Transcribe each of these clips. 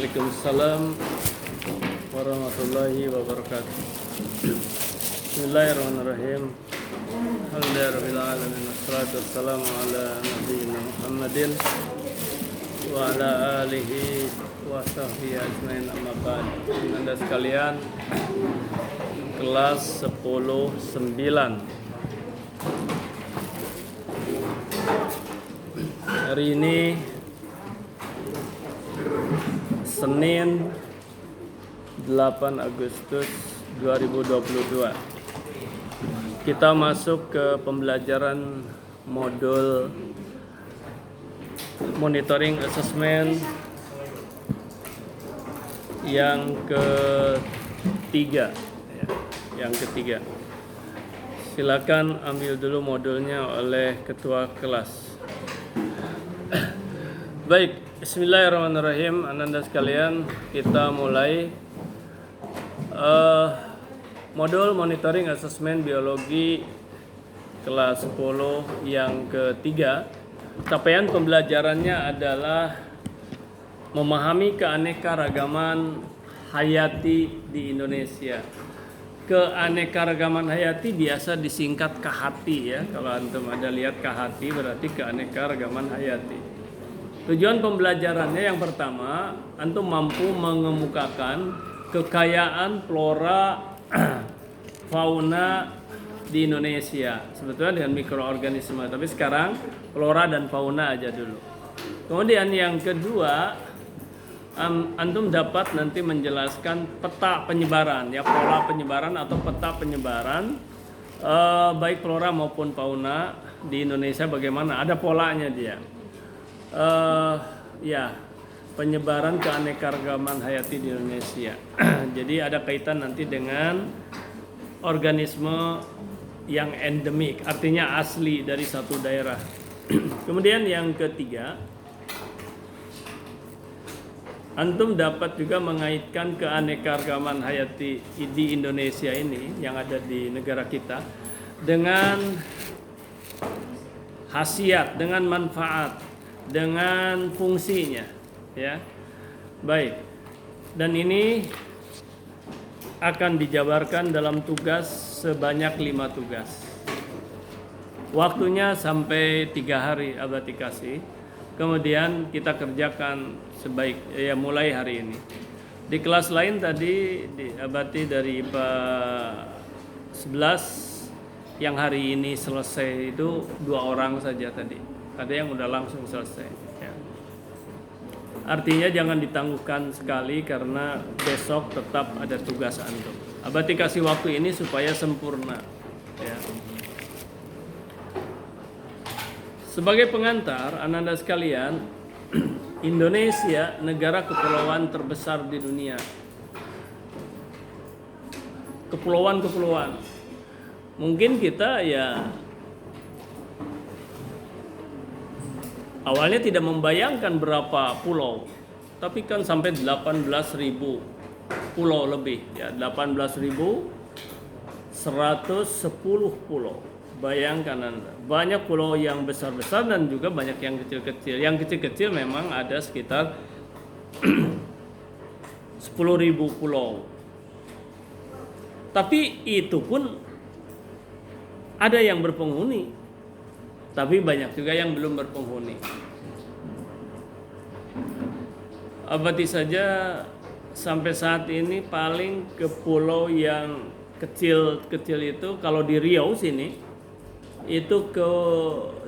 Waalaikumsalam warahmatullahi wabarakatuh. Bismillahirrahmanirrahim. Alhamdulillahirabbil alamin wassalatu wassalamu ala nabiyyina Muhammadin wa ala alihi wa sahbihi ajmain, amma ba'd. Anda sekalian, kelas 10-9. Hari ini Senin 8 Agustus 2022. Kita masuk ke pembelajaran modul monitoring assessment yang ketiga. Silakan ambil dulu modulnya oleh ketua kelas. Baik, bismillahirrahmanirrahim. Ananda sekalian, kita mulai modul monitoring asesmen biologi kelas 10 yang ketiga. Capaian pembelajarannya adalah memahami keanekaragaman hayati di Indonesia. Keanekaragaman hayati biasa disingkat KHATI ya. Kalau antum ada lihat KHATI berarti keanekaragaman hayati. Tujuan pembelajarannya yang pertama, antum mampu mengemukakan kekayaan flora fauna di Indonesia. Sebetulnya dengan mikroorganisme, tapi sekarang flora dan fauna aja dulu. Kemudian yang kedua, antum dapat nanti menjelaskan peta penyebaran, ya, pola penyebaran atau peta penyebaran baik flora maupun fauna di Indonesia, bagaimana, ada polanya dia. Penyebaran keanekaragaman hayati di Indonesia. Jadi ada kaitan nanti dengan organisme yang endemik, artinya asli dari satu daerah. Kemudian yang ketiga, antum dapat juga mengaitkan keanekaragaman hayati di Indonesia ini yang ada di negara kita dengan khasiat, dengan manfaat, dengan fungsinya, ya. Baik. Dan ini akan dijabarkan dalam tugas sebanyak 5 tugas. Waktunya sampai 3 hari abadi kasih. Kemudian kita kerjakan mulai hari ini. Di kelas lain tadi diabadi dari IPA 11 yang hari ini selesai itu 2 orang saja tadi. Ada yang udah langsung selesai ya. Artinya jangan ditangguhkan sekali karena besok tetap ada tugas antum. Abadi kasih waktu ini supaya sempurna ya. Sebagai pengantar, ananda sekalian, Indonesia negara kepulauan terbesar di dunia. Kepulauan-kepulauan. Mungkin kita ya awalnya tidak membayangkan berapa pulau, tapi kan sampai 18.000 pulau lebih ya, 18.110 pulau. Bayangkan Anda, banyak pulau yang besar-besar dan juga banyak yang kecil-kecil. Yang kecil-kecil memang ada sekitar 10.000 pulau. Tapi itu pun ada yang berpenghuni, tapi banyak juga yang belum berpenghuni. Abadi saja sampai saat ini paling ke pulau yang kecil-kecil itu, kalau di Riau sini itu ke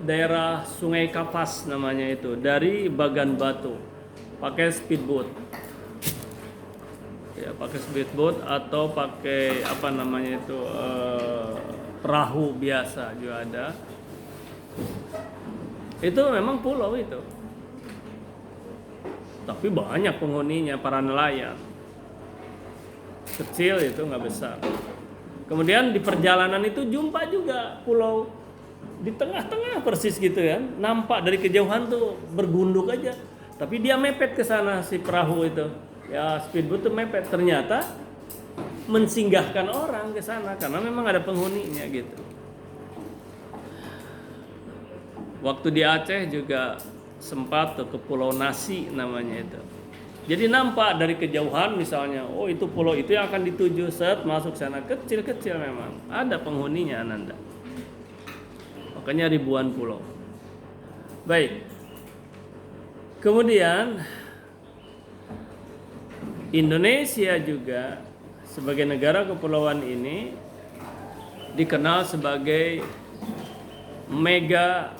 daerah Sungai Kapas namanya itu, dari Bagan Batu pakai speedboat. Ya, pakai speedboat atau pakai perahu biasa juga ada. Itu memang pulau itu, tapi banyak penghuninya, para nelayan. Kecil itu nggak besar. Kemudian di perjalanan itu jumpa juga pulau di tengah-tengah persis gitu kan, nampak dari kejauhan tuh bergunduk aja, tapi dia mepet ke sana si perahu itu, ya speedboat tuh mepet, ternyata mensinggahkan orang ke sana karena memang ada penghuninya gitu. Waktu di Aceh juga sempat ke Pulau Nasi namanya itu. Jadi nampak dari kejauhan misalnya, oh itu pulau itu yang akan dituju, set masuk sana, kecil-kecil memang. Ada penghuninya Ananda. Makanya ribuan pulau. Baik. Kemudian Indonesia juga sebagai negara kepulauan ini dikenal sebagai mega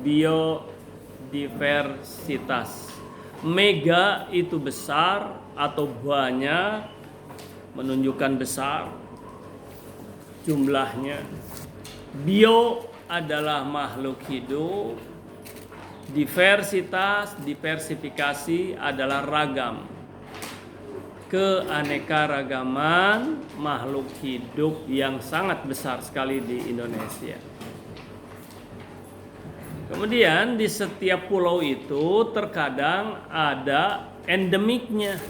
biodiversitas. Mega itu besar atau banyak, menunjukkan besar jumlahnya. Bio adalah makhluk hidup. Diversifikasi adalah ragam. Keanekaragaman makhluk hidup yang sangat besar sekali di Indonesia. Kemudian di setiap pulau itu terkadang ada endemiknya.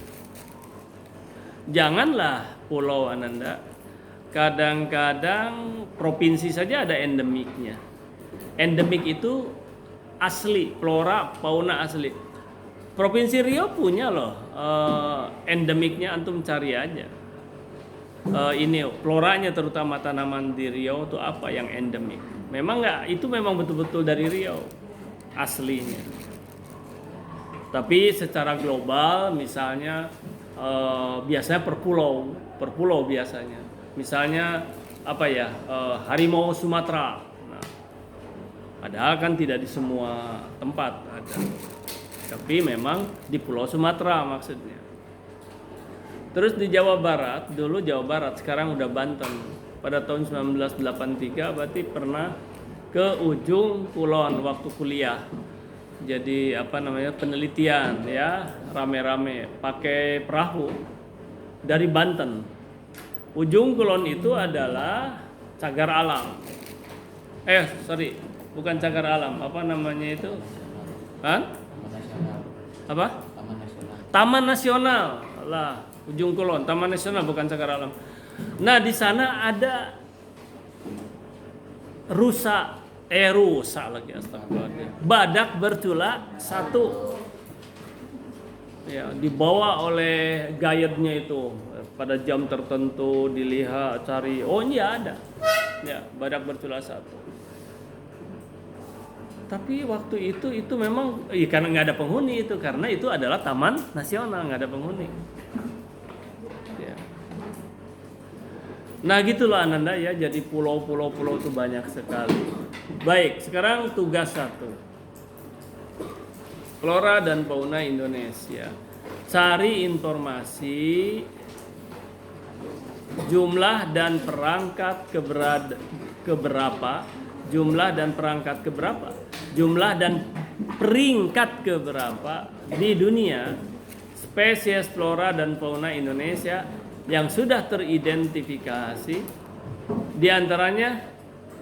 Janganlah pulau Ananda, kadang-kadang provinsi saja ada endemiknya. Endemik itu asli, flora, fauna asli. Provinsi Riau punya loh endemiknya, antum cari aja. Ini floranya terutama tanaman di Riau itu apa yang endemik. Memang nggak, itu memang betul-betul dari Riau aslinya. Tapi secara global misalnya biasanya per pulau biasanya. Misalnya apa ya, harimau Sumatera. Nah, padahal kan tidak di semua tempat ada. Tapi memang di Pulau Sumatera maksudnya. Terus di Jawa Barat, dulu Jawa Barat, sekarang udah Banten. Pada tahun 1983 berarti pernah ke ujung kulon waktu kuliah. Jadi penelitian ya, rame-rame pakai perahu dari Banten. Ujung kulon itu adalah cagar alam. Bukan cagar alam, apa namanya itu? Apa? Taman Nasional. Lah, ujung kulon, Taman Nasional bukan cagar alam. Nah, di sana ada rusa lagi, astagfirullah. Badak bercula 1. Ya, dibawa oleh guide-nya itu pada jam tertentu, dilihat, cari. Oh, ini ada. Ya, badak bercula 1. Tapi waktu itu memang karena nggak ada penghuni itu, karena itu adalah taman nasional, nggak ada penghuni. Ya. Nah gitulah Ananda ya, jadi pulau-pulau itu banyak sekali. Baik, sekarang tugas 1. Flora dan fauna Indonesia. Cari informasi jumlah dan perangkat keberapa, jumlah dan perangkat keberapa, jumlah dan peringkat keberapa di dunia spesies flora dan fauna Indonesia yang sudah teridentifikasi, diantaranya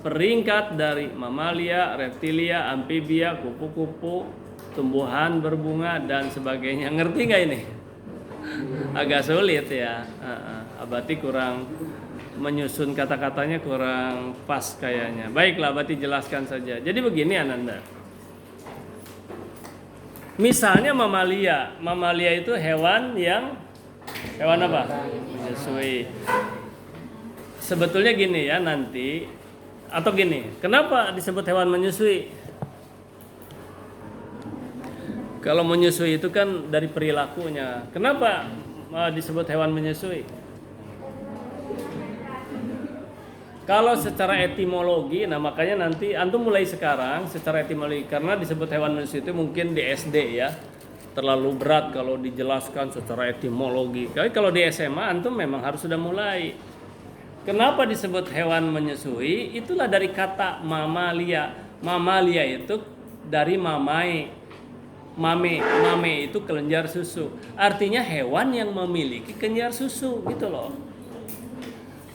peringkat dari mamalia, reptilia, amfibia, kupu-kupu, tumbuhan berbunga dan sebagainya. Ngerti nggak ini? Agak sulit ya. Abati kurang menyusun kata-katanya, kurang pas kayaknya. Baiklah, Abati jelaskan saja. Jadi begini Ananda. Misalnya mamalia itu hewan apa? Menyusui. Sebetulnya gini ya nanti, atau gini, kenapa disebut hewan menyusui? Kalau menyusui itu kan dari perilakunya. Kenapa disebut hewan menyusui? Kalau secara etimologi, nah makanya nanti antum mulai sekarang secara etimologi, karena disebut hewan menyusui itu mungkin di SD ya, terlalu berat kalau dijelaskan secara etimologi. Tapi kalau di SMA antum memang harus sudah mulai. Kenapa disebut hewan menyusui? Itulah dari kata mamalia. Mamalia itu dari mame. Mame itu kelenjar susu. Artinya hewan yang memiliki kelenjar susu gitu loh.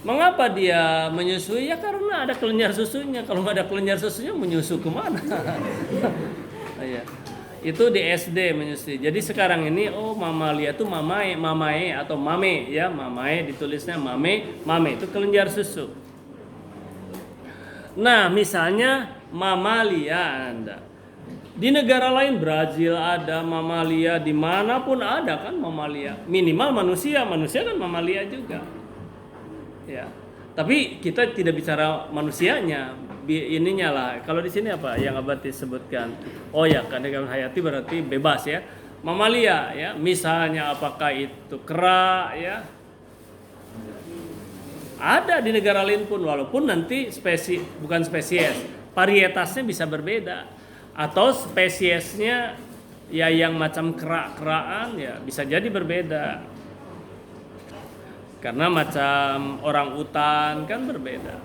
Mengapa dia menyusui? Ya karena ada kelenjar susunya. Kalau nggak ada kelenjar susunya, menyusu kemana? Ya. Itu di SD menyusui. Jadi sekarang ini mamalia itu mamae atau mame ya, mamae ditulisnya mame itu kelenjar susu. Nah, misalnya mamalia Anda. Di negara lain, Brazil ada mamalia, dimanapun ada kan mamalia. Minimal manusia kan mamalia juga. Ya, tapi kita tidak bicara manusianya, ininya lah. Kalau di sini apa yang Abati sebutkan? Oh ya, keanekaragaman hayati berarti bebas ya. Mamalia ya, misalnya apakah itu kera ya. Ada di negara lain pun, walaupun nanti bukan spesies, varietasnya bisa berbeda. Atau spesiesnya ya yang macam kera-keraan ya bisa jadi berbeda. Karena macam orang utan kan berbeda.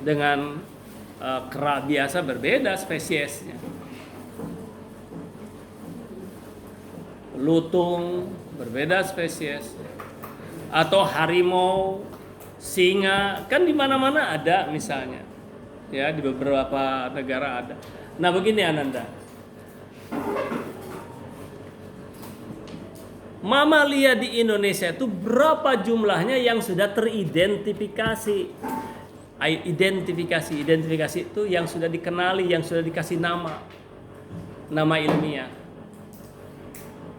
Dengan kera biasa berbeda spesiesnya. Lutung berbeda spesies. Atau harimau, singa kan di mana-mana ada misalnya. Ya, di beberapa negara ada. Nah, begini Ananda. Mamalia di Indonesia itu berapa jumlahnya yang sudah teridentifikasi? Identifikasi itu yang sudah dikenali, yang sudah dikasih nama ilmiah.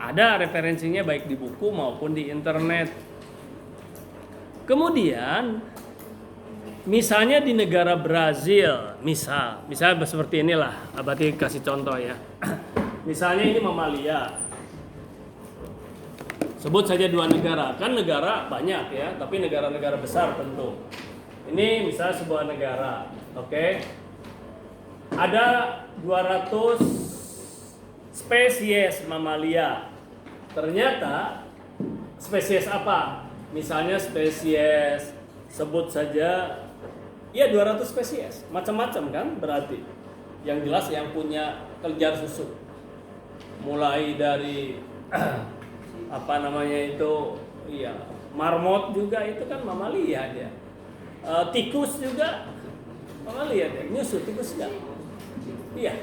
Ada referensinya baik di buku maupun di internet. Kemudian misalnya di negara Brazil, misal seperti inilah, Abati kasih contoh ya. Misalnya ini mamalia. Sebut saja 2 negara, kan negara banyak ya, tapi negara-negara besar tentu. Ini misalnya sebuah negara, oke. Ada 200 spesies mamalia. Ternyata spesies apa? Misalnya spesies, sebut saja ya 200 spesies, macam-macam kan berarti. Yang jelas yang punya kelenjar susu. Mulai dari apa namanya itu, iya, marmot juga itu kan mamalia dia. Tikus juga mamalia dia, nyusu tikus enggak? Iya.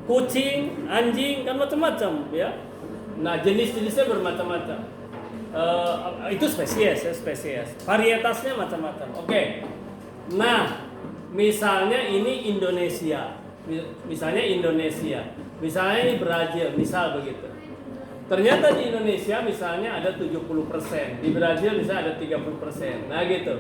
Kucing, anjing kan macam-macam ya. Nah, jenis-jenisnya bermacam-macam. Itu spesies. Varietasnya macam-macam. Oke. Nah, misalnya ini Indonesia. Misalnya ini Brazil, misal begitu. Ternyata di Indonesia misalnya ada 70%, di Brazil bisa ada 30%. Nah, gitu.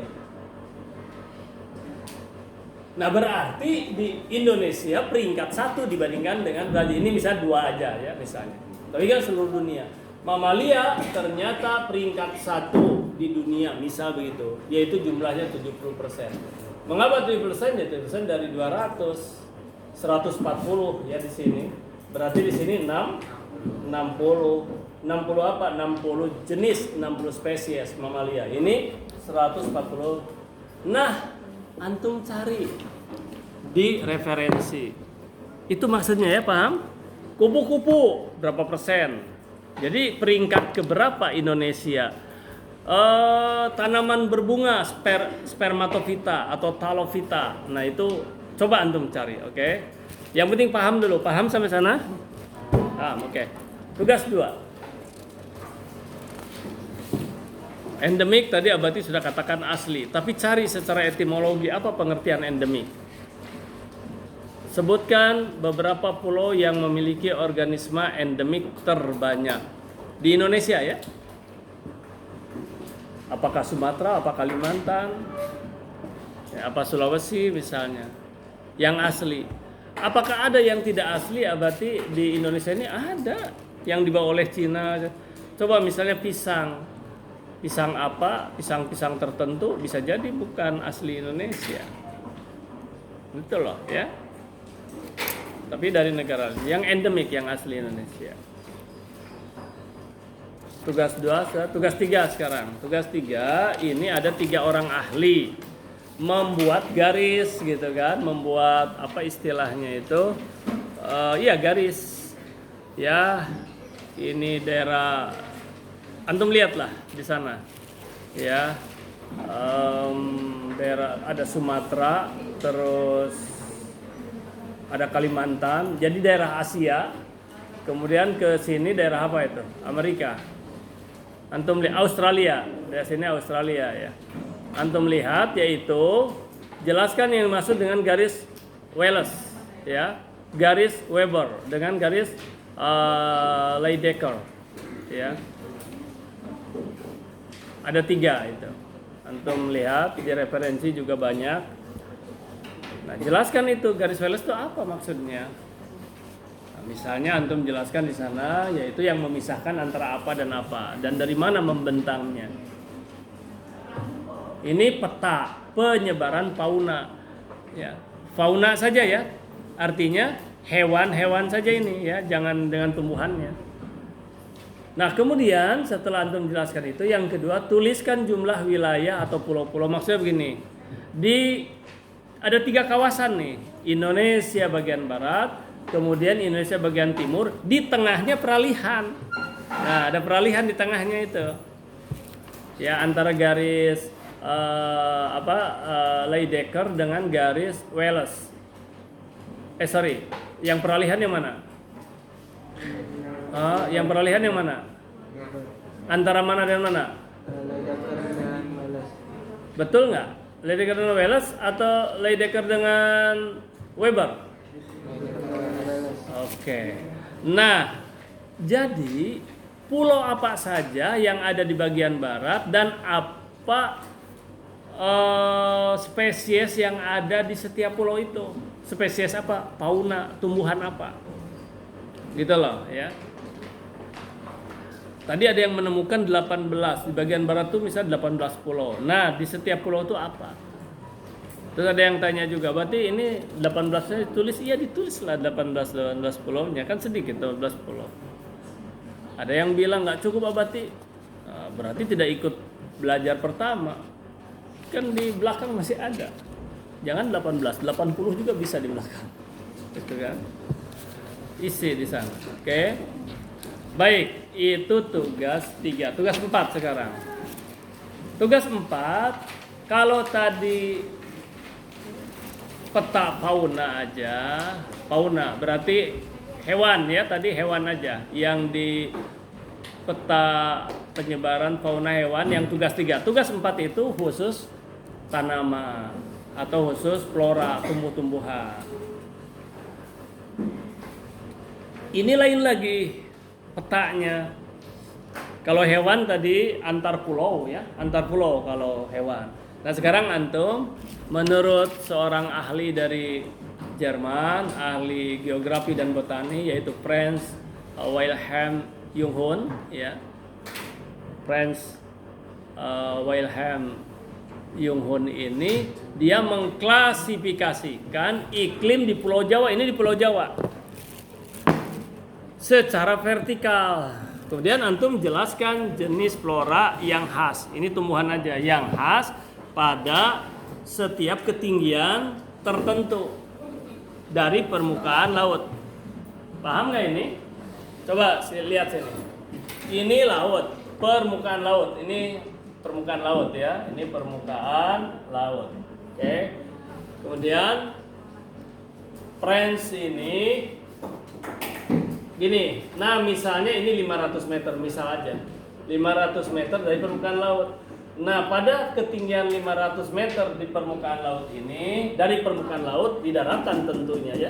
Nah, berarti di Indonesia peringkat 1 dibandingkan dengan Brazil. Ini misalnya 2 aja ya misalnya. Tapi kan seluruh dunia. Mamalia ternyata peringkat 1 di dunia, misal begitu, yaitu jumlahnya 70%. Mengapa 70%? Ya 70% dari 200, 140 ya di sini. Berarti di sini 60 apa? 60 jenis, 60 spesies mamalia. Ini 140. Nah, antum cari di referensi. Itu maksudnya ya, paham? Kupu-kupu berapa persen? Jadi peringkat keberapa Indonesia? Tanaman berbunga spermatofita atau talofita. Nah, itu coba antum cari, oke? Yang penting paham dulu. Paham sampai sana? Paham, oke. Tugas 2. Endemik tadi Abati sudah katakan asli, tapi cari secara etimologi apa pengertian endemik. Sebutkan beberapa pulau yang memiliki organisme endemik terbanyak di Indonesia ya. Apakah Sumatera, apa Kalimantan, ya, apa Sulawesi misalnya, yang asli. Apakah ada yang tidak asli? Abati di Indonesia ini ada yang dibawa oleh Cina. Coba misalnya pisang apa, pisang tertentu bisa jadi bukan asli Indonesia. Betul loh ya. Tapi dari negara yang endemik, yang asli Indonesia. Tugas 2, tugas 3 sekarang. Tugas 3 ini ada 3 orang ahli membuat garis gitu kan, membuat apa istilahnya itu? Iya garis. Ya, ini daerah antum lihatlah di sana. Ya. Daerah ada Sumatera, terus ada Kalimantan, jadi daerah Asia. Kemudian ke sini daerah apa itu? Amerika. Antum lihat Australia, daerah sini Australia ya. Antum lihat yaitu jelaskan yang dimaksud dengan garis Wallace. ya, garis Weber dengan garis Lydekker, ya. Ada 3 itu. Antum lihat di referensi juga banyak. Nah, jelaskan itu garis Wallace itu apa maksudnya. Nah, misalnya antum jelaskan di sana, yaitu yang memisahkan antara apa dan apa dan dari mana membentangnya. Ini peta penyebaran fauna, ya. Fauna saja ya, artinya hewan-hewan saja ini ya, jangan dengan tumbuhannya. Nah, kemudian setelah antum jelaskan itu, yang kedua tuliskan jumlah wilayah atau pulau-pulau. Maksudnya begini, ada 3 kawasan nih, Indonesia bagian barat, kemudian Indonesia bagian timur, di tengahnya peralihan. Nah, ada peralihan di tengahnya itu, ya, antara garis Lydekker dengan garis Wallace. Yang peralihan yang mana? Yang peralihan yang mana? Antara mana dan mana? Betul nggak? Lydekker dengan Wallace atau Lydekker dengan Weber? Oke. Nah, jadi pulau apa saja yang ada di bagian barat dan apa spesies yang ada di setiap pulau itu? Spesies apa? Fauna, tumbuhan apa? Gitu loh, ya. Tadi ada yang menemukan 18 di bagian barat tuh misalnya 18 pulau. Nah, di setiap pulau itu apa? Terus ada yang tanya juga, berarti ini 18-nya ditulis? Iya, ditulis lah 18 pulaunya, kan sedikit 12 pulau. Ada yang bilang nggak cukup berarti tidak ikut belajar pertama. Kan di belakang masih ada. Jangan 18, 80 juga bisa di belakang. Gitu kan? Isi di sana. Oke. Baik, itu tugas 3. Tugas 4 sekarang. Tugas 4, kalau tadi peta fauna aja, fauna berarti hewan ya, tadi hewan aja. Yang di peta penyebaran fauna hewan yang tugas 3. Tugas 4 itu khusus tanaman atau khusus flora, tumbuh-tumbuhan. Ini lain lagi petanya. Kalau hewan tadi antar pulau ya, antar pulau kalau hewan. Nah, sekarang antum menurut seorang ahli dari Jerman, ahli geografi dan botani yaitu Franz Wilhelm Junghun ya. Franz Wilhelm Junghun ini dia mengklasifikasikan iklim di Pulau Jawa, ini di Pulau Jawa secara vertikal. Kemudian antum jelaskan jenis flora yang khas. Ini tumbuhan aja yang khas pada setiap ketinggian tertentu dari permukaan laut. Paham nggak ini? Coba lihat sini. Ini laut, permukaan laut. Ini permukaan laut ya. Ini permukaan laut. Oke. Kemudian Franz ini gini, nah misalnya ini 500 meter, misal aja 500 meter dari permukaan laut. Nah, pada ketinggian 500 meter di permukaan laut ini, dari permukaan laut di daratan tentunya ya.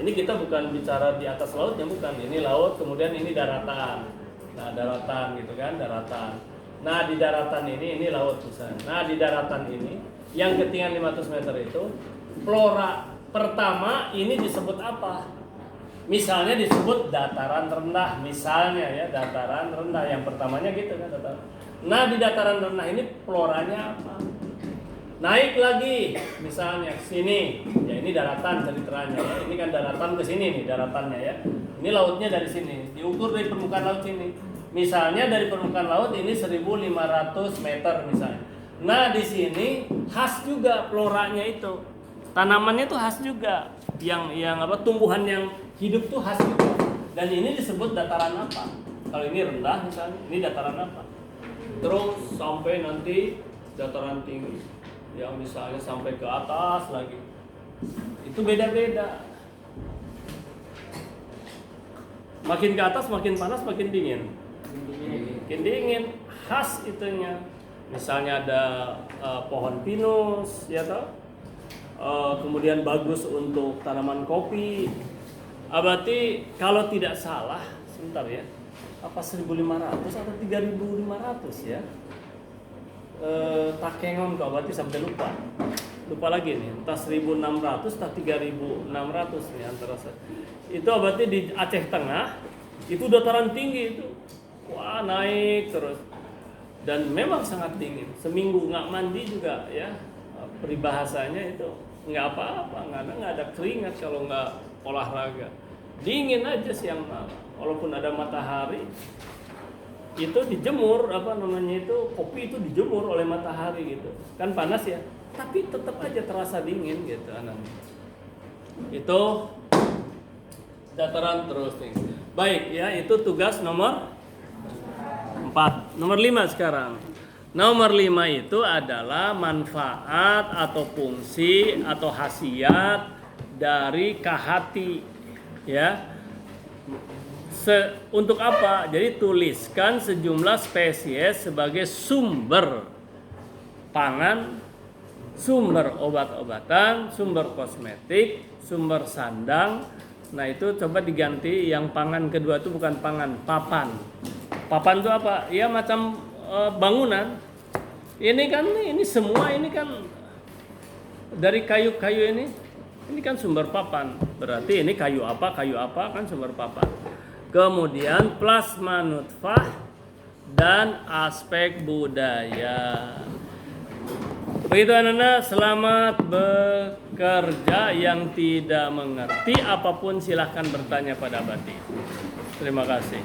Ini kita bukan bicara di atas lautnya, bukan. Ini laut, kemudian ini daratan. Nah, daratan gitu kan, daratan. Nah, di daratan ini laut misalnya. Nah, di daratan ini yang ketinggian 500 meter itu flora pertama ini disebut apa? Misalnya disebut dataran rendah, misalnya ya, dataran rendah yang pertamanya gitu kan, dataran. Nah, di dataran rendah ini floranya apa? Naik lagi, misalnya sini, ya ini daratan ceritanya ya. Ini kan daratan ke sini nih daratannya ya. Ini lautnya dari sini, diukur dari permukaan laut sini. Misalnya dari permukaan laut ini 1.500 meter misalnya. Nah, di sini khas juga floranya itu. Tanamannya itu khas juga. Yang apa, tumbuhan yang hidup tuh khas juga. Dan ini disebut dataran apa? Kalau ini rendah misalnya, ini dataran apa? Terus sampai nanti dataran tinggi, yang misalnya sampai ke atas lagi. Itu beda-beda. Makin ke atas makin panas, makin dingin. Makin dingin, khas itunya. Misalnya ada pohon pinus, ya toh? kemudian bagus untuk tanaman kopi. Berarti kalau tidak salah, sebentar ya, apa 1.500 atau 3.500 ya? Takengon kok, berarti sampai lupa lagi nih, entah 1.600 atau 3.600 nih antara itu. Berarti di Aceh Tengah itu dataran tinggi itu, wah naik terus dan memang sangat dingin. Seminggu nggak mandi juga ya, peribahasanya itu nggak apa-apa, nggak ada keringat kalau nggak olahraga. Dingin aja siang malam, walaupun ada matahari. Itu dijemur, kopi itu dijemur oleh matahari gitu kan, panas ya, tapi tetap aja terasa dingin gitu anaknya. Itu dataran terus nih. Baik ya, itu tugas nomor 4. Nomor 5 sekarang. Nomor 5 itu adalah manfaat atau fungsi atau khasiat dari kahati ya. Untuk apa? Jadi tuliskan sejumlah spesies sebagai sumber pangan, sumber obat-obatan, sumber kosmetik, sumber sandang. Nah itu coba diganti, yang pangan kedua itu bukan pangan, papan. Papan itu apa? Ya macam bangunan. Ini kan, ini semua ini kan dari kayu-kayu ini. Ini kan sumber papan. Berarti ini kayu apa kan sumber papan. Kemudian plasma nutfah dan aspek budaya. Begitu anak-anak, selamat bekerja. Yang tidak mengerti apapun silahkan bertanya pada Abadi. Terima kasih.